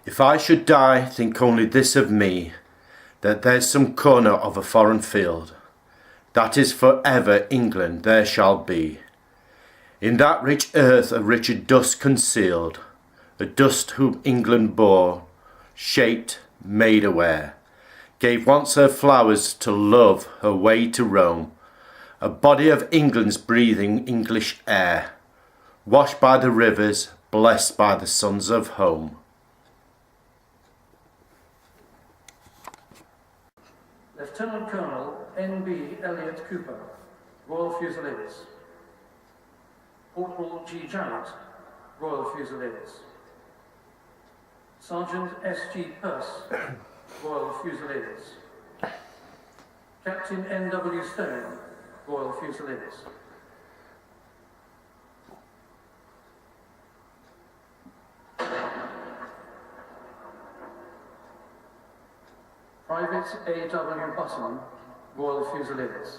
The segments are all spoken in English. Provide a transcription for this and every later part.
If I should die, think only this of me, that there's some corner of a foreign field, that is for ever England there shall be. In that rich earth a richer dust concealed, a dust whom England bore, shaped, made aware, gave once her flowers to love, her way to roam, a body of England's breathing English air, washed by the rivers, blessed by the sons of home. Lieutenant Colonel N.B. Elliot Cooper, Royal Fusiliers. Corporal G. Jarrett, Royal Fusiliers. Sergeant S.G. Peirce, Royal Fusiliers. Captain N.W. Stone, Royal Fusiliers. Private A.W. Button, Royal Fusiliers.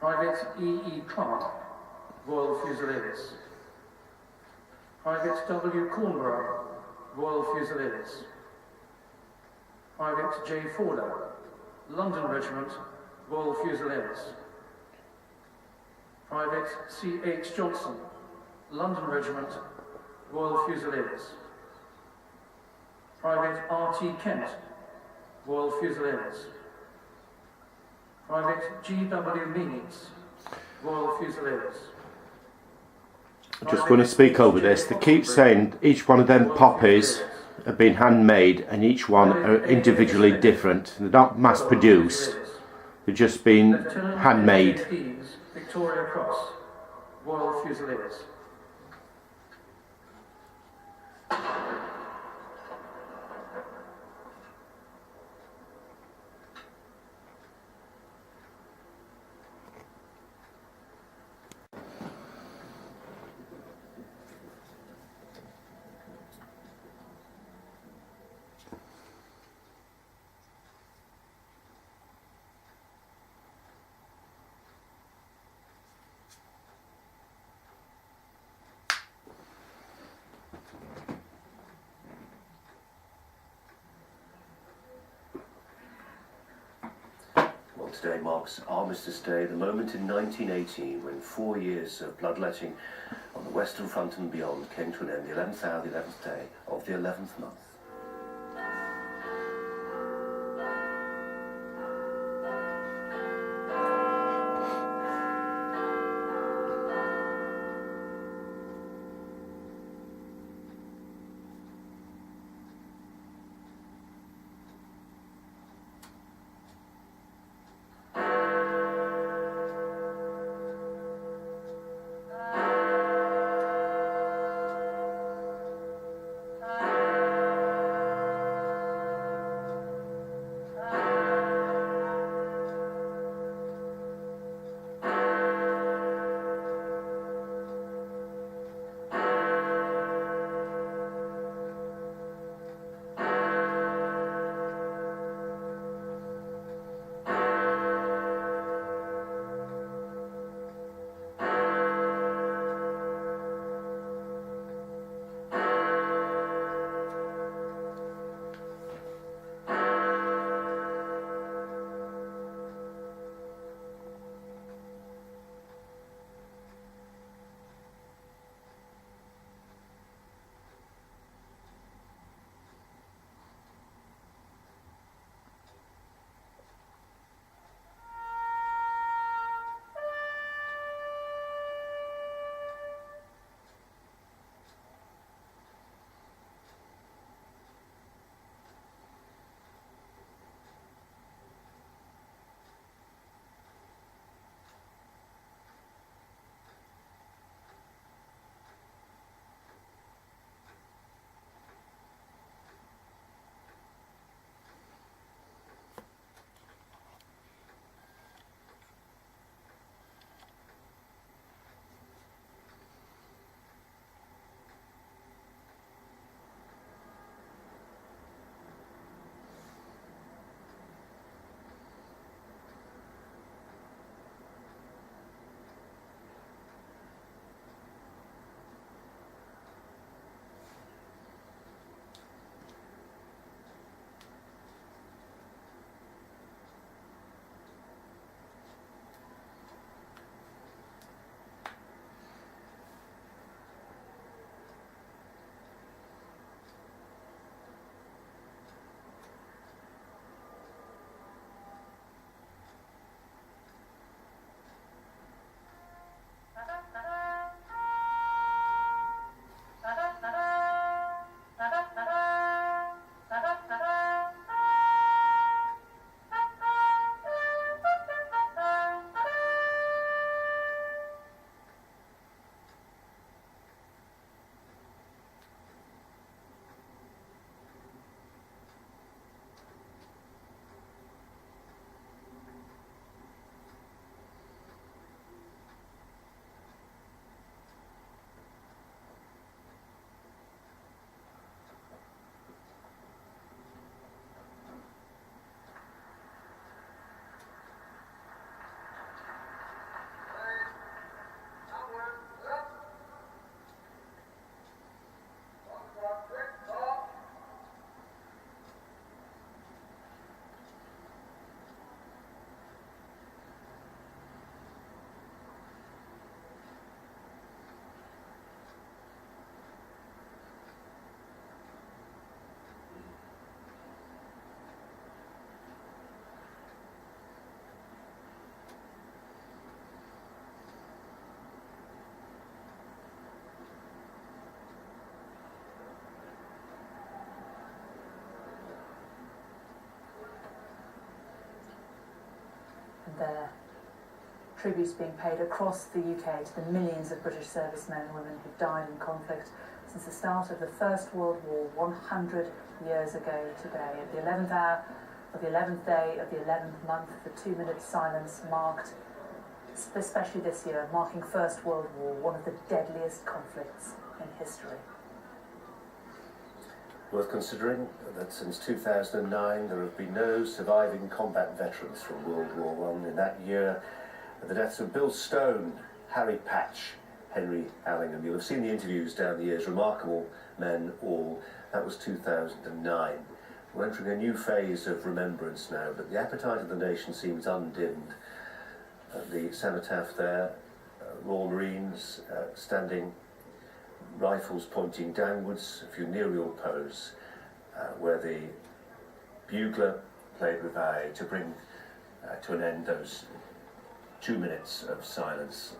Private E.E. Clark, Royal Fusiliers. Private W. Cornborough, Royal Fusiliers. Private J. Forder, London Regiment, Royal Fusiliers. Private C. H. Johnson, London Regiment, Royal Fusiliers. Private R. T. Kent, Royal Fusiliers. Private G. W. Means, Royal Fusiliers. I'm just going to speak over this. They keep saying each one of them poppies have been handmade and each one are individually different. They're not mass produced, they've just been handmade. Victoria Cross, Royal Fusiliers. Today marks Armistice Day, the moment in 1918 when 4 years of bloodletting on the Western Front and beyond came to an end, the 11th hour, the 11th day of the 11th month. there. Tributes being paid across the UK to the millions of British servicemen and women who died in conflict since the start of the First World War 100 years ago today. At the 11th hour of the 11th day of the 11th month, the 2-minute silence marked, especially this year, marking First World War, one of the deadliest conflicts in history. Worth considering that since 2009 there have been no surviving combat veterans from World War I. In that year, the deaths of Bill Stone, Harry Patch, Henry Allingham. You'll have seen the interviews down the years, remarkable men all. That was 2009. We're entering a new phase of remembrance now, but the appetite of the nation seems undimmed. The cenotaph there, Royal Marines standing, rifles pointing downwards, a funereal pose, where the bugler played reveille to bring to an end those 2 minutes of silence.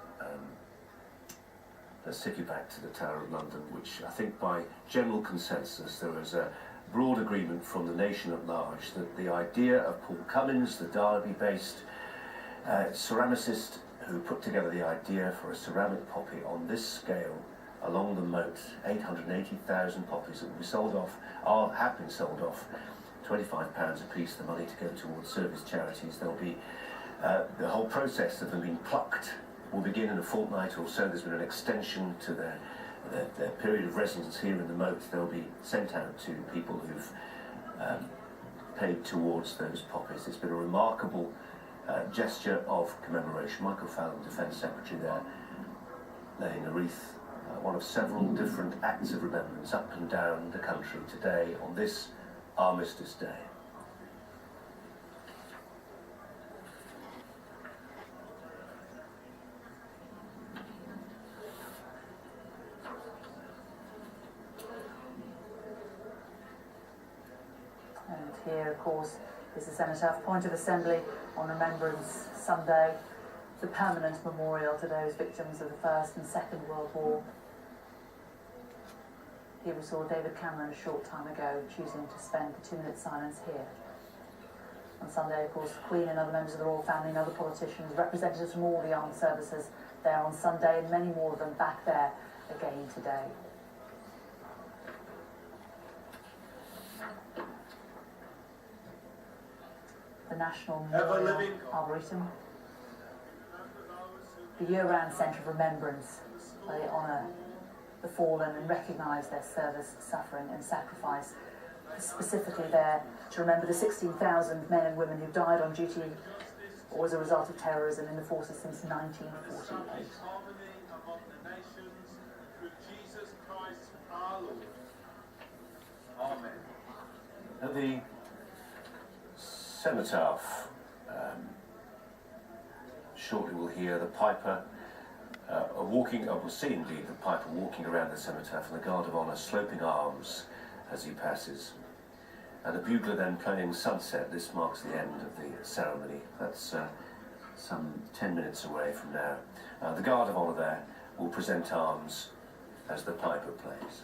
Let's take you back to the Tower of London, which I think by general consensus there was a broad agreement from the nation at large that the idea of Paul Cummins, the Derby-based ceramicist who put together the idea for a ceramic poppy on this scale along the moat, 880,000 poppies that will be sold off, have been sold off, £25 a piece, the money to go towards service charities. There'll be the whole process of them being plucked will begin in a fortnight or so. There's been an extension to their period of residence here in the moat. They'll be sent out to people who've paid towards those poppies. It's been a remarkable gesture of commemoration. Michael Fallon, Defence Secretary there, laying a wreath, one of several different acts of remembrance up and down the country today on this Armistice Day. And here, of course, is the cenotaph, point of assembly on Remembrance Sunday, the permanent memorial to those victims of the First and Second World War. Here we saw David Cameron a short time ago choosing to spend the 2-minute silence here. On Sunday, of course, the Queen and other members of the royal family and other politicians, representatives from all the armed services there on Sunday, and many more of them back there again today. The National Memorial Arboretum, the year-round centre of remembrance, where they honour the fallen and recognise their service, suffering and sacrifice, specifically there to remember the 16,000 men and women who died on duty or as a result of terrorism in the forces since 1948. At the cenotaph, shortly we'll hear the piper we'll see indeed the piper walking around the cenotaph and the guard of honour sloping arms as he passes. And the bugler then playing Sunset. This marks the end of the ceremony. That's some 10 minutes away from now. The guard of honour there will present arms as the piper plays.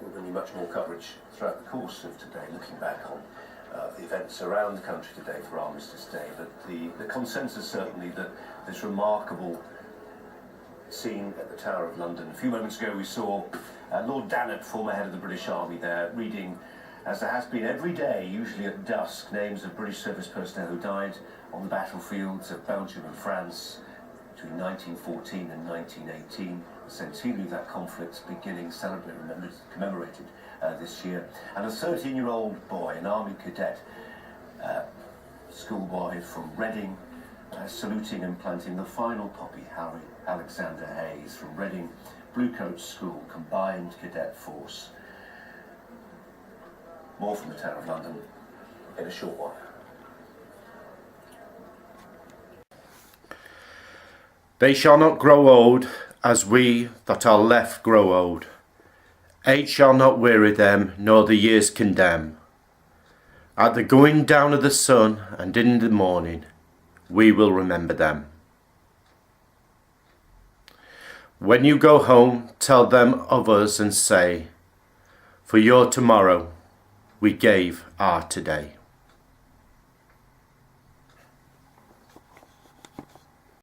We'll bring you much more coverage throughout the course of today, looking back on the events around the country today for Armistice Day. But the consensus certainly that this remarkable scene at the Tower of London. A few moments ago we saw Lord Dannatt, former head of the British Army there, reading, as there has been every day, usually at dusk, names of British service personnel who died on the battlefields of Belgium and France between 1914 and 1918, the centenary of that conflict beginning, celebrated, commemorated this year. And a 13-year-old boy, an army cadet, schoolboy from Reading, saluting and planting the final poppy, Harry Alexander Hayes from Reading Bluecoat School, Combined Cadet Force. More from the Tower of London in a short while. They shall not grow old as we that are left grow old. Age shall not weary them, nor the years condemn. At the going down of the sun and in the morning, we will remember them. When you go home, tell them of us and say, for your tomorrow we gave our today.